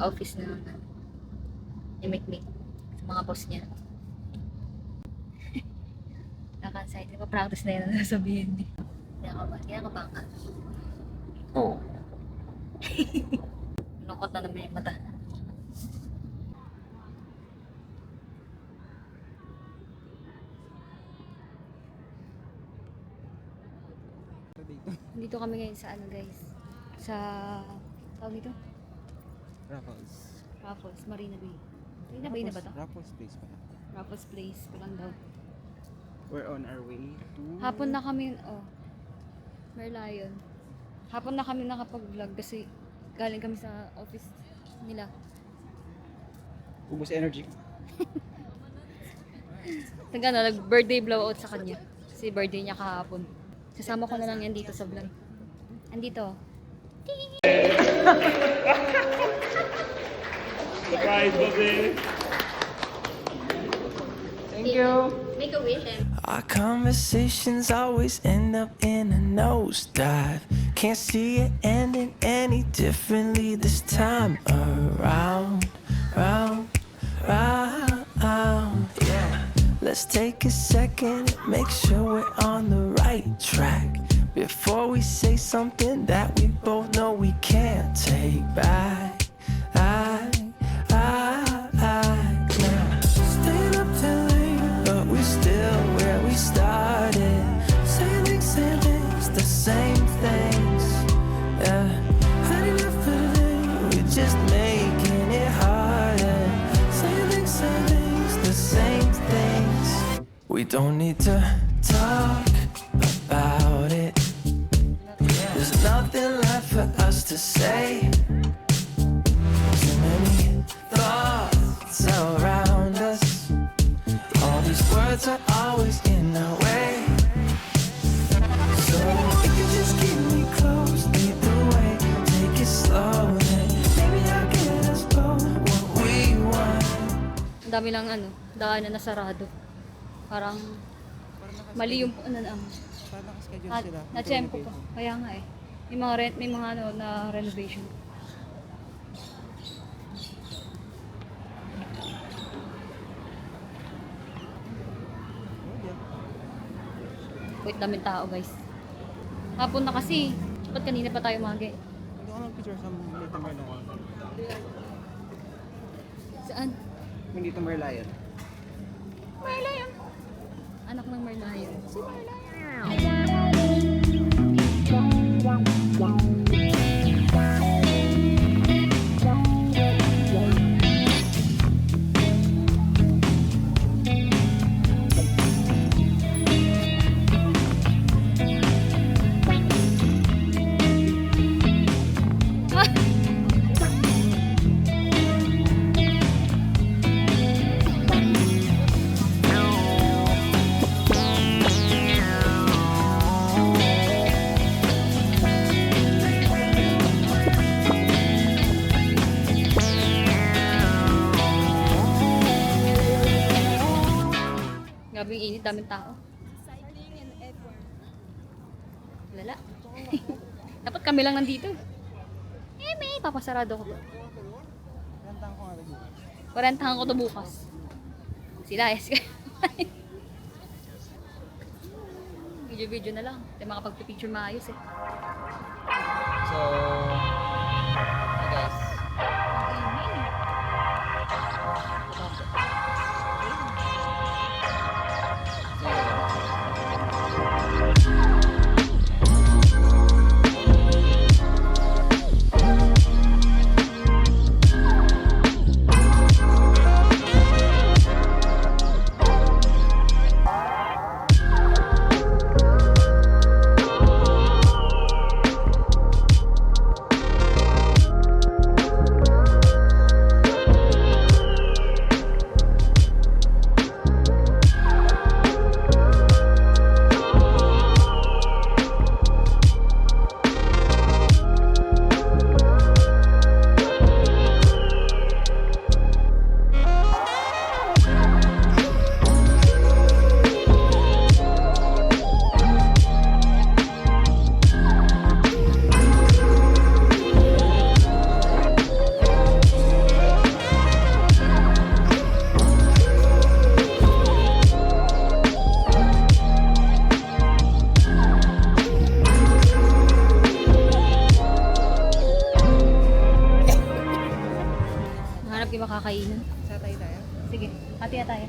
office na imik-mik sa mga boss niya. Nakaka-anxiety. Nagpa-practice na yun ang sasabihin niya. Kinakabahan ka. Oo. Lungkot na naman yung mata. Dito kami ngayon sa ano guys. Sa tawag dito? Raffles. Raffles, Marina Bay. Marina Bay na ba to? Raffles Place pa. Raffles Place pa lang daw. We're on our way to... Hapon na kami, Merlion. Hapon na kami nakapag-vlog kasi galing kami sa office nila. Ubus energy. Nag-birthday blowout sa kanya. Kasi birthday niya kahapon. Kasama ko na lang yan dito sa vlog. Andito. Surprise, baby! Thank you! Make a wish and... Our conversations always end up in a nosedive. Can't see it ending any differently this time around, round, round. Yeah. Let's take a second and make sure we're on the right track before we say something that we both know we can't take back. Stayed up till late, but we still where we started. Same things, the same things. Yeah, had enough for today. We're just making it harder. Same things, the same things. We don't need to talk about it. There's nothing left for us to say. Too many thoughts around us. All these words are always in our way. So if you just keep me close, lead the way, take it slow, then maybe I'll get us both what we want. Ang dami lang daanan na sarado. Parang mali yung Parang nakaschedule sila. na-tempo pa. Kaya nga eh. May mga na renovation. Wait, daming tao guys. Hapon na kasi. Ba't kanina pa tayo magi? Hindi ko mag-picture sa Manita Merlion. Saan? Manita Merlion. Merlion. Anak ng Merlion. Si Merlion. Grabing init, daming tao. Lala. Dapat kami lang nandito. May papasarado ko to. Rentang ko nga rin. Kurentahan ko to bukas. Sila, yes. Video na lang. Hindi makapag-picture maayos eh. So, guys. Hanap kayo makakainan. Satay tayo? Sige, hati na tayo.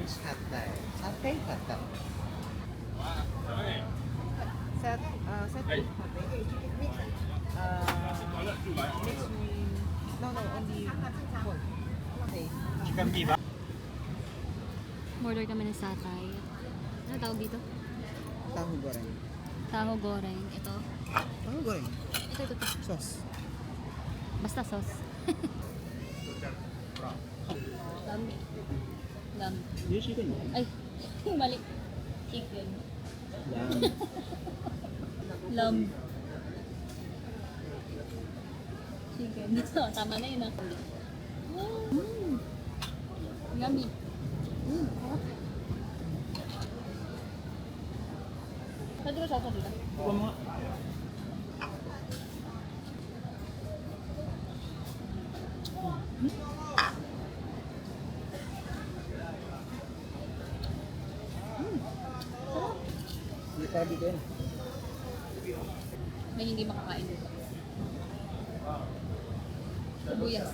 Satay. Satay? Satay. Set, food. Mix with... No, only pork. Okay. Chicken biba? Order kami ng satay. Ano tawag dito? Tahu goreng. Taho goreng. Ito. Tahu goreng? Ito. Sauce. Basta sauce. Lamb. Lamb. Hindi chicken. Ay, mali. Chicken. Lamb. Lamb. Chicken. Tama na yun ah. Yummy. Sarap. Pwede ba sauce dito? Huwag mo nga. Hindi pa dito yun. May hindi makakain dito. Sibuyas.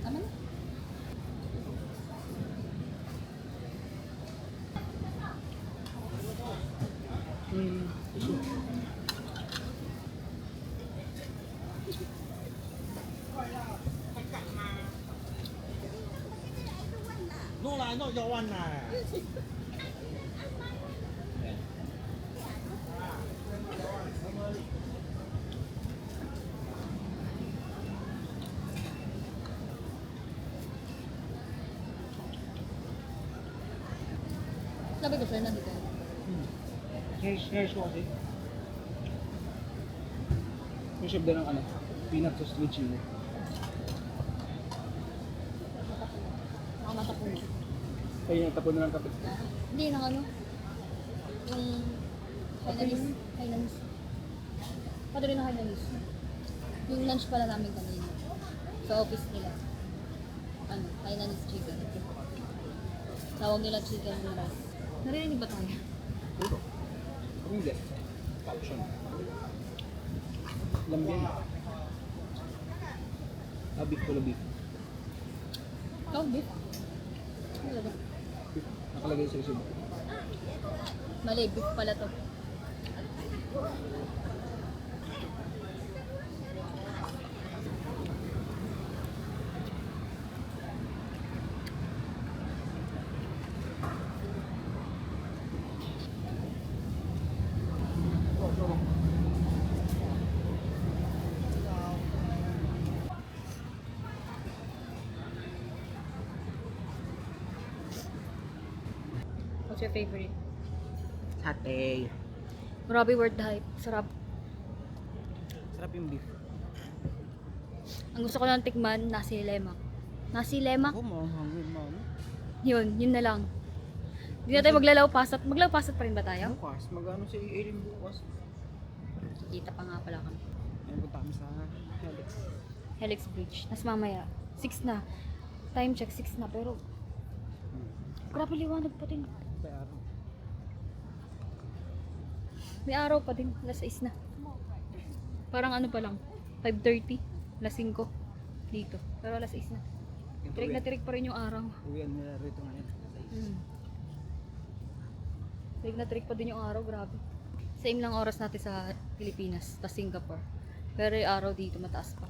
Tama na. No, your one na. Sabi ko sa'yo nandito. Hair sauce eh. Yung shape din ng ano, peanut sauce with chili. Nakamatapon. Ay, tapon na lang kapit. Hindi, nang ano. Yung Hainanese. Hainanese. Padre na Hainanese. Yung lunch pala namin kanina. Sa office nila. Ano, Hainanese chicken. Tawag nila chicken rice. Narinig ba tayo? Puro. Kung hindi, caption. Lambyan. Beef pula beef. Oh, beef. Ano ba? Beef. Nakalagay sa recipe. Mali, beef pala to. What's your favorite? Satay. Grabe word hype. Sarap. Sarap yung beef. Ang gusto ko lang tikman, nasi lemak. Nasi lemak? Ako mo, hungry mo. Yun na lang. Hindi na tayo maglalawpasat. Maglawpasat pa rin ba tayo? Bukas, mag-ano si Aileen bukas. Kita pa nga pala kami. Ayun, punta kami sa Helix. Helix Bridge. Nas mamaya. 6 na. Time check, 6 na. Pero, grabe liwanag pa din. Kaya araw. May araw pa din. Alas 6 na. Parang ano pa lang. 5:30. Alas 5. Dito. Pero alas 6 na. Tirik na tirik pa rin yung araw. Uwian nila rito ngayon. Tirik na tirik pa din yung araw. Grabe. Same lang oras natin sa Pilipinas. Ta Singapore. Pero yung araw dito mataas pa.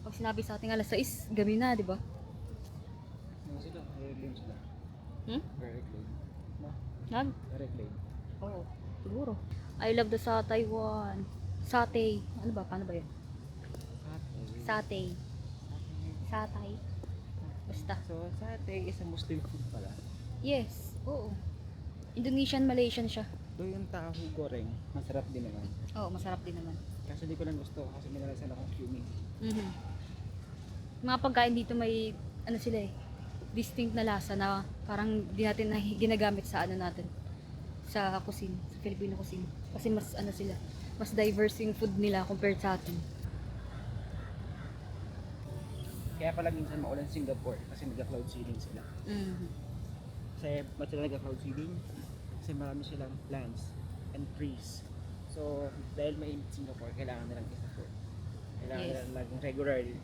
Pag sinabi sa ating alas 6, gabi na, di ba? Ano sila? Direct lane sila. Direct lane. No? Nag? Direct lane. Oo. Siguro. I love the sa Taiwan. Satay. Ano ba? Paano ba yun? Satay. Satay. Satay. Basta. So, satay is a Muslim food pala. Yes. Oo. Indonesian, Malaysian siya. So, yung tahu goreng, masarap din naman. Oo, masarap din naman. Kasi di ko lang gusto kasi minalasan akong cumin. Mga pagkain dito may, ano sila eh, distinct na lasa na parang di natin na ginagamit sa ano natin. Sa cuisine, sa Filipino cuisine. Kasi mas ano sila, mas diverse yung food nila compared sa atin. Kaya pala minsan maulan Singapore kasi nagka-cloud seeding sila. Kasi ba't sila nag-cloud seeding? Kasi marami silang plants and trees. So, dahil mainit Singapore, kailangan nilang i-support. Kailangan Yes. nilang laging regularly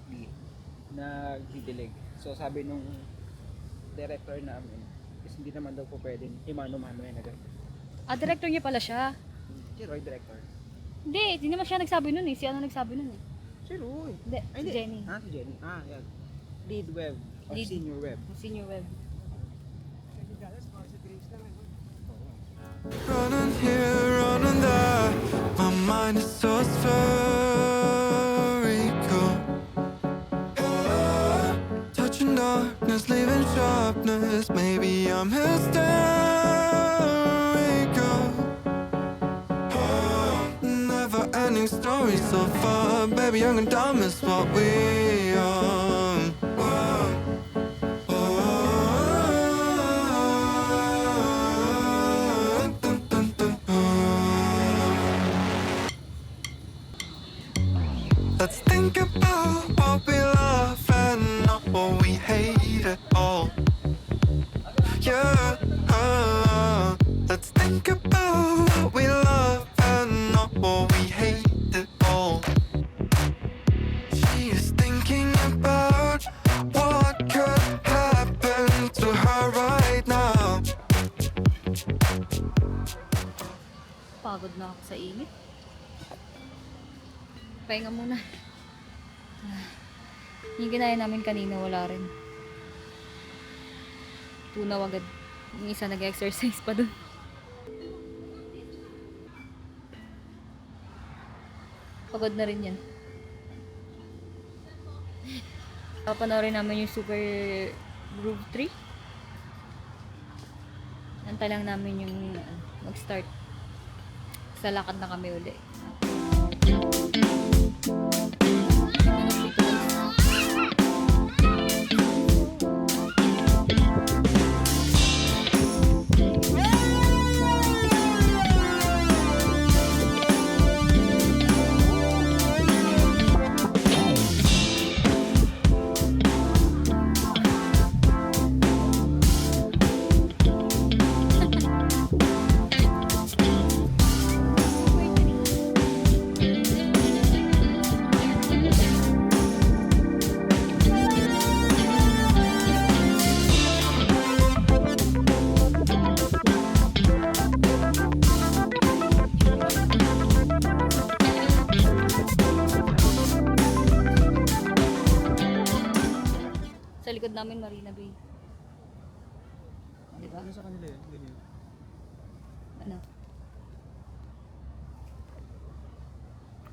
nagdidilig. So, sabi nung director namin, is hindi naman daw po pwedeng imano-mano yan agad. Director niya pala siya. Si Roy, director. Hindi naman siya nagsabi nun eh. Si ano nagsabi nun eh. Si Roy. Hindi, Ay, si Jenny. Si Jenny. Yan. Lead web. Or Lead. senior web. Senior web. Running here, running there. My mind is so spherical. Touching darkness, leaving sharpness. Maybe I'm hysterical. Never ending story so far. Baby, young and dumb is what we are. Let's think about what we love and not what we hate at all. Yeah, let's think about what we love and not what we hate at all. She is thinking about what could happen to her right now. Pagod na ako sa init. Pahinga muna. Yung ginaya namin kanina, wala rin. Tunaw agad. Yung isa nag-exercise pa dun. Pagod na rin yan. Papanoorin namin yung Super Groove 3. Antay lang namin yung mag-start. Sa lakad na kami uli. Sa likod namin, Marina Bay. Diba? Ano sa kanila yun? Ganyan. Ano?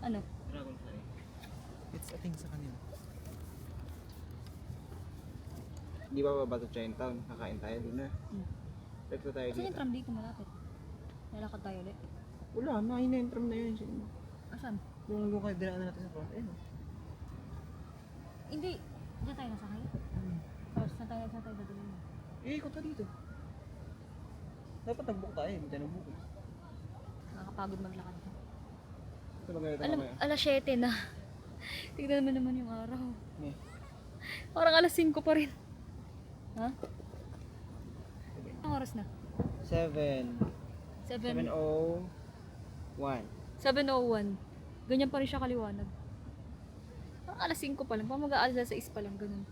Ano? Dragonfly. It's a thing sa kanila. Di ba baba to Chinatown? Kakain tayo dinner. Let's tayo Saan yung dito. tram dito malapit? Lalakad tayo ulit. Wala, na-tram na yun. Asan? Yung kayo dinaan natin sa front end. Hindi. Diyan tayo nasakay. Tapos saan tayo dadalhin mo? Ikot ka dito. Dapat nag-book tayo, hindi tayo nag-book. Nakakapagod maglakad. Ito maganda Alam, kami. alas 7 na. Tignan mo naman yung araw. Eh, Parang alas 5 pa rin. Ha? Anong oras na? 7. 7:01. 7:01. 7:01. Ganyan pa rin siya kaliwanag. Parang alas 5 pa lang. Parang mag-aalas 6 pa lang. Ganun.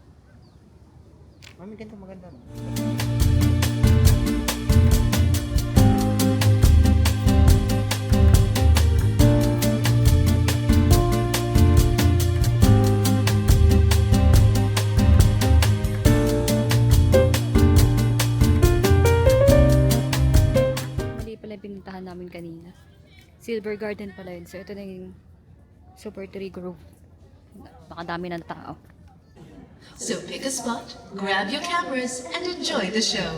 Mami, ganito maganda. No? Mali pala yung pinuntahan namin kanina. Silver Garden pala yun. So ito na yung Super Tree Grove. Baka dami ng tao. So pick a spot, grab your cameras, and enjoy the show.